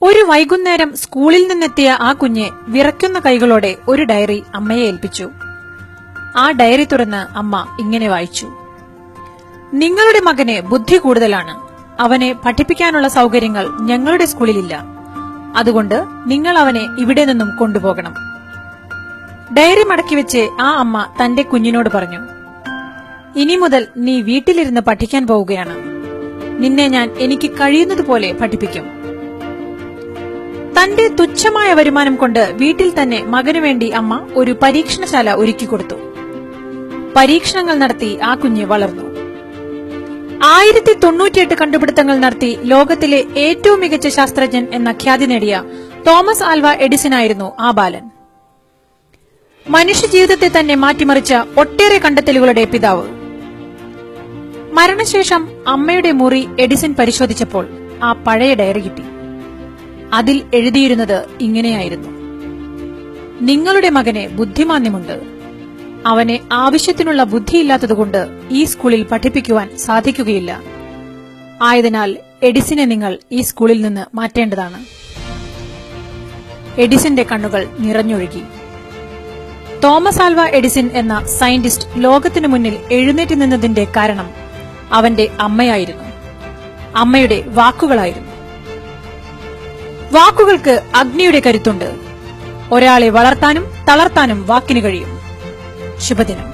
ഒരു വൈകുന്നേരം സ്കൂളിൽ നിന്നെത്തിയ ആ കുഞ്ഞ് വിറയ്ക്കുന്ന കൈകളോടെ ഒരു ഡയറി അമ്മയെ ഏൽപ്പിച്ചു. ആ ഡയറി തുറന്ന് അമ്മ ഇങ്ങനെ വായിച്ചു: നിങ്ങളുടെ മകന് ബുദ്ധി കൂടുതലാണ്. അവനെ പഠിപ്പിക്കാനുള്ള സൗകര്യങ്ങൾ ഞങ്ങളുടെ സ്കൂളിലില്ല. അതുകൊണ്ട് നിങ്ങൾ അവനെ ഇവിടെ നിന്നും കൊണ്ടുപോകണം. ഡയറി മടക്കിവെച്ച് ആ അമ്മ തന്റെ കുഞ്ഞിനോട് പറഞ്ഞു: ഇനി മുതൽ നീ വീട്ടിലിരുന്ന് പഠിക്കാൻ പോവുകയാണ്. നിന്നെ ഞാൻ എനിക്ക് കഴിയുന്നതുപോലെ പഠിപ്പിക്കും. തന്റെ തുച്ഛമായ വരുമാനം കൊണ്ട് വീട്ടിൽ തന്നെ മകനു വേണ്ടി അമ്മ ഒരു പരീക്ഷണശാല ഒരുക്കിക്കൊടുത്തു. പരീക്ഷണങ്ങൾ നടത്തി ആ കുഞ്ഞ് വളർന്നു. 1098 കണ്ടുപിടുത്തങ്ങൾ നടത്തി ലോകത്തിലെ ഏറ്റവും മികച്ച ശാസ്ത്രജ്ഞൻ എന്ന ഖ്യാതി നേടിയ തോമസ് ആൽവ എഡിസനായിരുന്നു ആ ബാലൻ. മനുഷ്യജീവിതത്തെ തന്നെ മാറ്റിമറിച്ച ഒട്ടേറെ കണ്ടെത്തലുകളുടെ പിതാവ്. മരണശേഷം അമ്മയുടെ മുറി എഡിസൺ പരിശോധിച്ചപ്പോൾ ആ പഴയ ഡയറി കിട്ടി. അതിൽ എഴുതിയിരുന്നത് ഇങ്ങനെയായിരുന്നു: നിങ്ങളുടെ മകന് ബുദ്ധിമാന്യമുണ്ട്. അവന് ആവശ്യത്തിനുള്ള ബുദ്ധിയില്ലാത്തതുകൊണ്ട് ഈ സ്കൂളിൽ പഠിപ്പിക്കുവാൻ സാധിക്കുകയില്ല. ആയതിനാൽ എഡിസനെ നിങ്ങൾ ഈ സ്കൂളിൽ നിന്ന് മാറ്റേണ്ടതാണ്. എഡിസന്റെ കണ്ണുകൾ നിറഞ്ഞൊഴുകി. തോമസ് ആൽവ എഡിസൺ എന്ന സയന്റിസ്റ്റ് ലോകത്തിനു മുന്നിൽ എഴുന്നേറ്റ് നിന്നതിന്റെ കാരണം അവന്റെ അമ്മയായിരുന്നു, അമ്മയുടെ വാക്കുകളായിരുന്നു. വാക്കുകൾക്ക് അഗ്നിയുടെ കരുത്തുണ്ട്. ഒരാളെ വളർത്താനും തളർത്താനും വാക്കിന് കഴിയും. ശുഭദിനം.